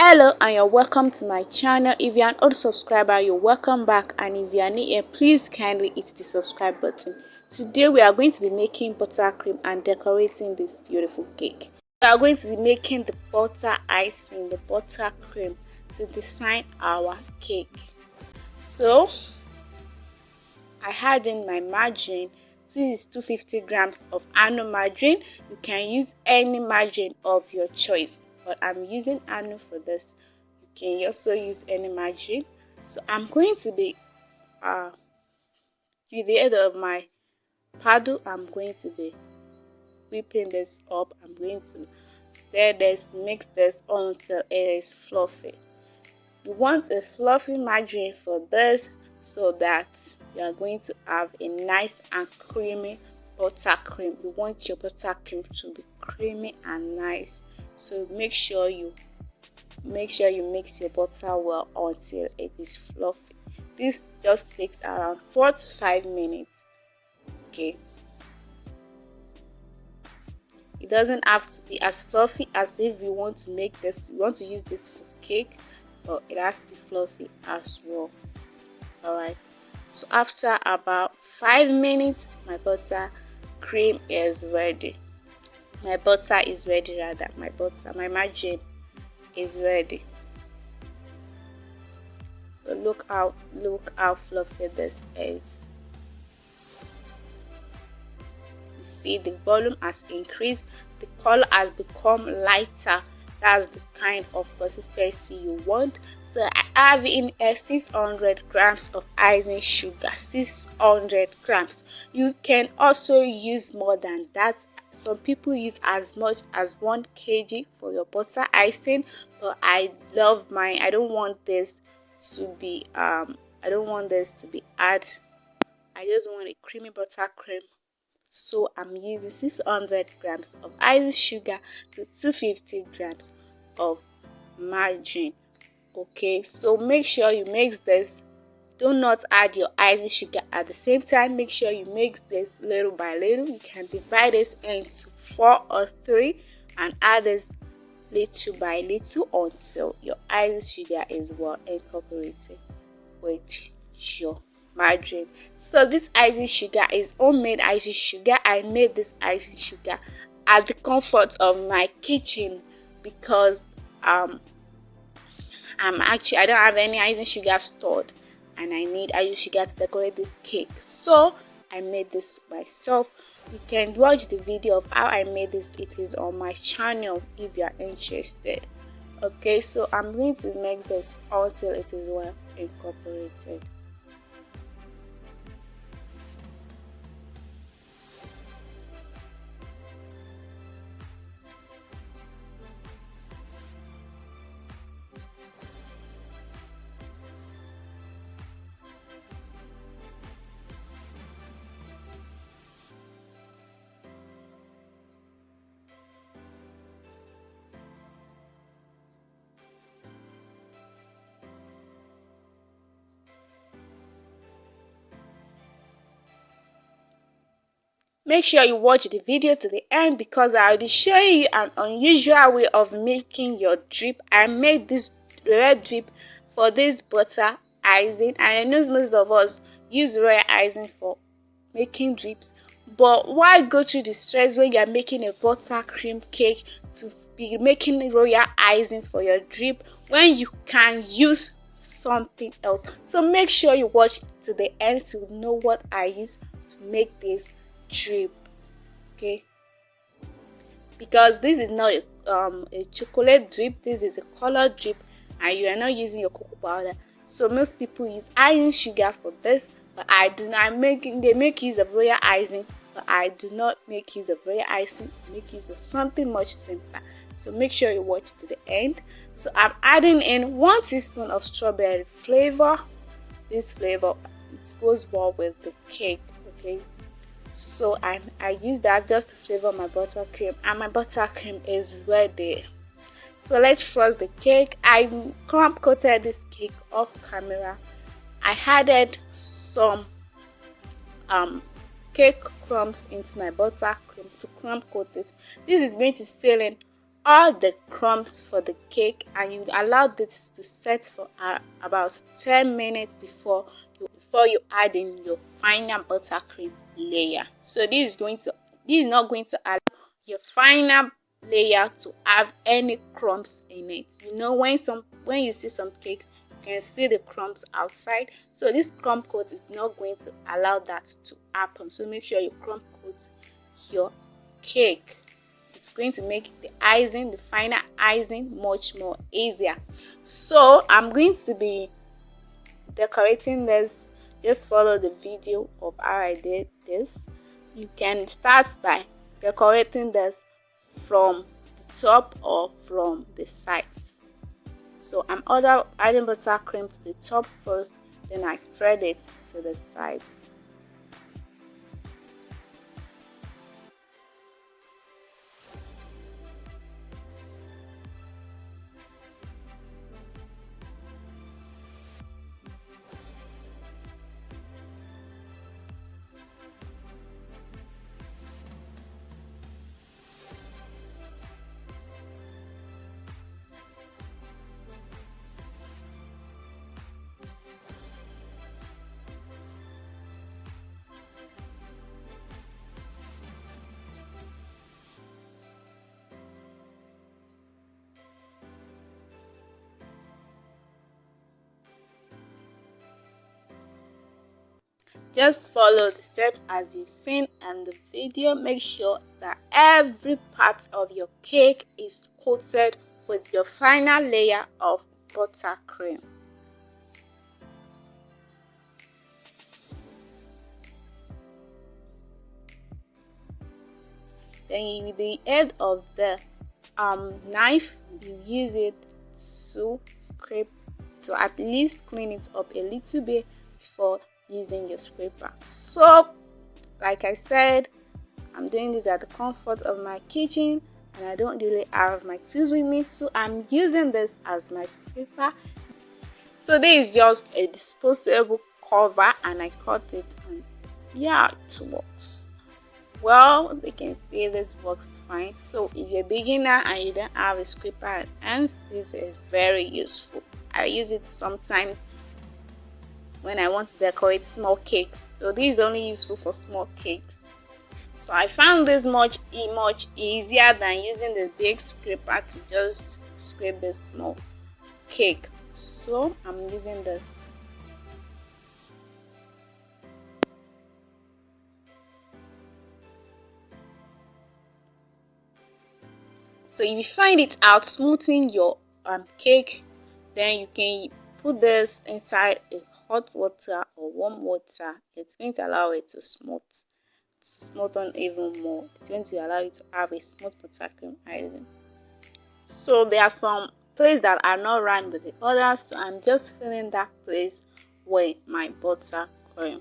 Hello and you're welcome to my channel. If you're an old subscriber, you're welcome back, and if you're new here, please kindly hit the subscribe button. Today we are going to be making buttercream and decorating this beautiful cake. We are going to be making the butter icing, the buttercream, to design our cake. So I had in my margarine. This is 250 grams of Anu margarine. You can use any margarine of your choice, but I'm using Anu for this. You can also use any margarine. So I'm going to be with the head of my paddle, I'm going to be whipping this up. I'm going to stir this, mix this until it is fluffy. You want a fluffy margarine for this so that you are going to have a nice and creamy buttercream. You want your buttercream to be creamy and nice. So make sure you mix your butter well until it is fluffy. This just takes around 4 to 5 minutes. Okay. It doesn't have to be as fluffy as if you want to make this. You want to use this for cake, but it has to be fluffy as well. Alright, so after about 5 minutes, my butter cream is ready. My margarine is ready. So look how fluffy this is. You see the volume has increased, the color has become lighter. That's the kind of consistency you want. So I have in 600 grams of icing sugar. 600 grams. You can also use more than that. Some people use as much as 1 kg for your butter icing, but I love mine. I don't want this to be hard. I just want a creamy buttercream. So I'm using 600 grams of icing sugar to 250 grams of margarine. Okay, so make sure you mix this. Do not add your icing sugar at the same time. Make sure you mix this little by little. You can divide this into 4 or 3 and add this little by little until your icing sugar is well incorporated with your margarine. So this icing sugar is homemade icing sugar. I made this icing sugar at the comfort of my kitchen because I don't have any icing sugar stored, and I need icing sugar to decorate this cake. So I made this myself. You can watch the video of how I made this. It is on my channel if you are interested. Okay, so I'm going to make this until it is well incorporated. Make sure you watch the video to the end because I'll be showing you an unusual way of making your drip. I made this red drip for this butter icing, and I know most of us use royal icing for making drips, but why go through the stress when you're making a buttercream cake to be making royal icing for your drip when you can use something else? So make sure you watch to the end to know what I use to make this drip. Okay, because this is not a chocolate drip, this is a color drip, and you are not using your cocoa powder. So most people use icing sugar for this, but I do not. They make use of royal icing, but I do not make use of royal icing. I make use of something much simpler. So make sure you watch to the end. So I'm adding in 1 teaspoon of strawberry flavor. This flavor, it goes well with the cake. Okay, so I use that just to flavor my buttercream, and my buttercream is ready. So let's frost the cake. I crumb coated this cake off camera. I added some cake crumbs into my buttercream to crumb coat it. This is going to seal in all the crumbs for the cake, and you allow this to set for about 10 minutes before you add in your final buttercream layer. So this is not going to allow your final layer to have any crumbs in it. You know, when you see some cakes, you can see the crumbs outside. So this crumb coat is not going to allow that to happen. So make sure you crumb coat your cake. It's going to make the final icing much more easier. So I'm going to be decorating this. Just follow the video of how I did this. You can start by decorating this from the top or from the sides. So I'm adding buttercream to the top first, then I spread it to the sides. Just follow the steps as you've seen in the video. Make sure that every part of your cake is coated with your final layer of buttercream. Then with the end of the knife, you use it to scrape, to at least clean it up a little bit before using your scraper. So like I said, I'm doing this at the comfort of my kitchen and I don't really have my tools with me, so I'm using this as my scraper. So this is just a disposable cover and I cut it, and yeah, it works. Well, they can see this works fine. So if you're a beginner and you don't have a scraper and this is very useful. I use it sometimes when I want to decorate small cakes. So this is only useful for small cakes. So I found this much easier than using the big scraper to just scrape this small cake. So I'm using this. So if you find it out smoothing your cake, then you can put this inside a hot water or warm water. It's going to allow it to smoothen even more. It's going to allow you to have a smooth buttercream icing. So there are some places that are not run with the others, so I'm just filling that place with my buttercream.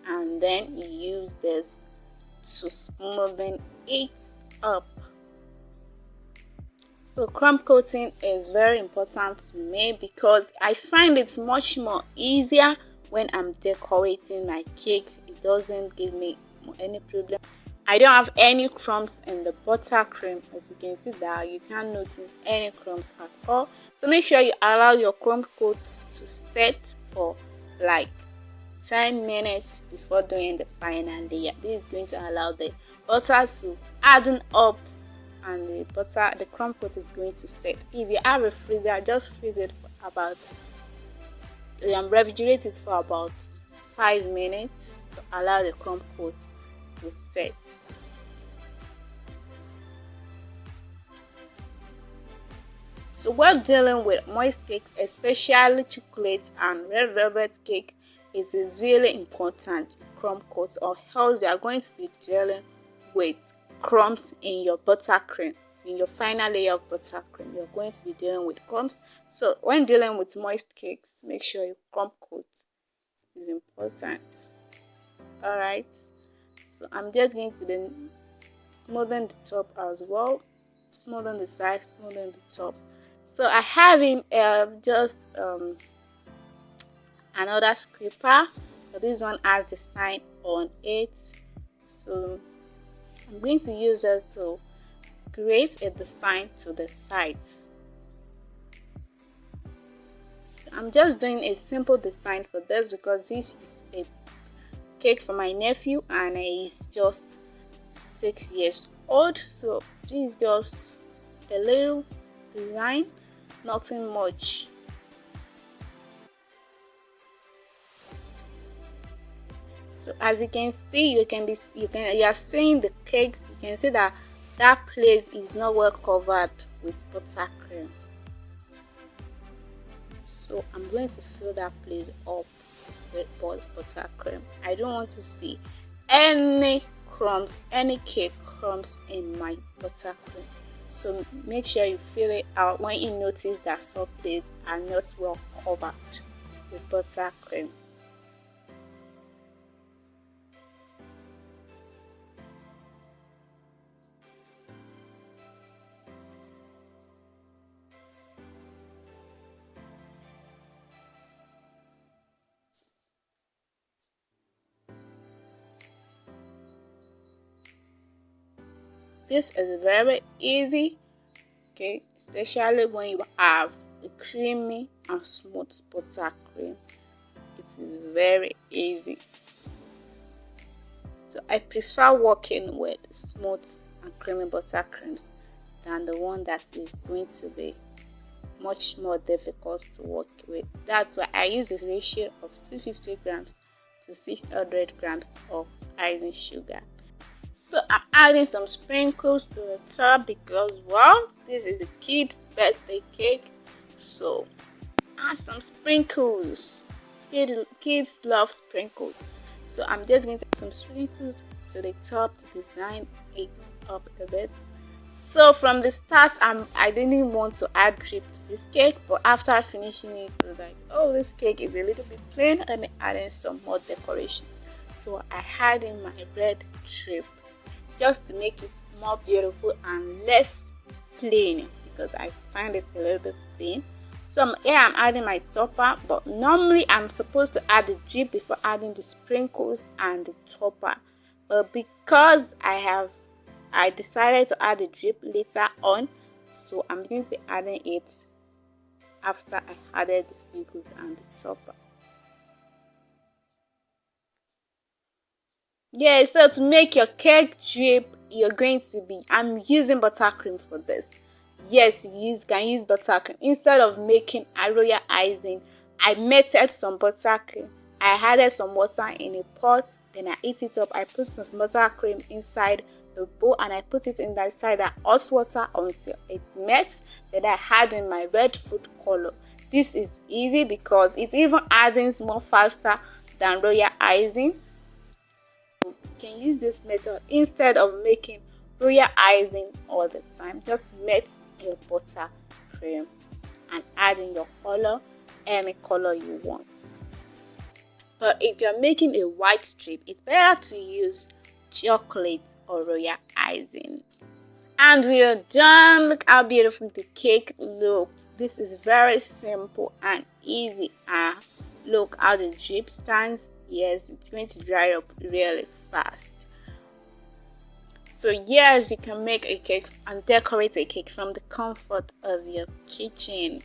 And then you use this to smoothen it up. So crumb coating is very important to me because I find it much more easier when I'm decorating my cake. It doesn't give me any problem. I don't have any crumbs in the buttercream. As you can see that you can't notice any crumbs at all. So make sure you allow your crumb coat to set for like 10 minutes before doing the final layer. This is going to allow the butter to harden up and the crumb coat is going to set. If you have a freezer, just freeze it for about refrigerate it for about 5 minutes to allow the crumb coat to set. So while dealing with moist cakes, especially chocolate and red velvet cake, it is really important to crumb coat, or else you are going to be dealing with crumbs in your buttercream. In your final layer of buttercream, you're going to be dealing with crumbs. So when dealing with moist cakes, make sure you crumb coat. It's important. Alright, so I'm just going to then smoothen the top as well, smoothen the side, smoothen the top. So I have in just another scraper. So this one has the sign on it. So I'm going to use this to create a design to the sides. I'm just doing a simple design for this because this is a cake for my nephew and he's just 6 years old. So this is just a little design, nothing much. So as you can see, you are seeing the cakes. You can see that that place is not well covered with buttercream. So I'm going to fill that place up with buttercream. I don't want to see any crumbs, any cake crumbs in my buttercream. So make sure you fill it out when you notice that some places are not well covered with buttercream. This is very easy, okay, especially when you have a creamy and smooth buttercream. It is very easy. So I prefer working with smooth and creamy buttercreams than the one that is going to be much more difficult to work with. That's why I use a ratio of 250 grams to 600 grams of icing sugar. So I'm adding some sprinkles to the top because, well, this is a kid birthday cake. So add some sprinkles. Kids love sprinkles. So I'm just going to add some sprinkles to the top to design it up a bit. So from the start, I didn't want to add drip to this cake, but after finishing it, I was like, oh, this cake is a little bit plain. Let me add in some more decoration. So I had in my red drip just to make it more beautiful and less plain because I find it a little bit plain. So here I'm adding my topper, but normally I'm supposed to add the drip before adding the sprinkles and the topper. But because I decided to add the drip later on, so I'm going to be adding it after I added the sprinkles and the topper. Yeah, so to make your cake drip, I'm using buttercream for this. Yes, you can use buttercream. Instead of making a royal icing, I melted some buttercream. I added some water in a pot, then I heat it up. I put some buttercream inside the bowl and I put it inside the hot water until it melts. Then I add in my red food color. This is easy because it even hardens more faster than royal icing. You can use this method instead of making royal icing all the time. Just melt your buttercream and add in your color, any color you want. But if you're making a white strip, it's better to use chocolate or royal icing. And we are done. Look how beautiful the cake looks. This is very simple and easy. Look how the drip stands. Yes, it's going to dry up really fast. So yes, you can make a cake and decorate a cake from the comfort of your kitchen.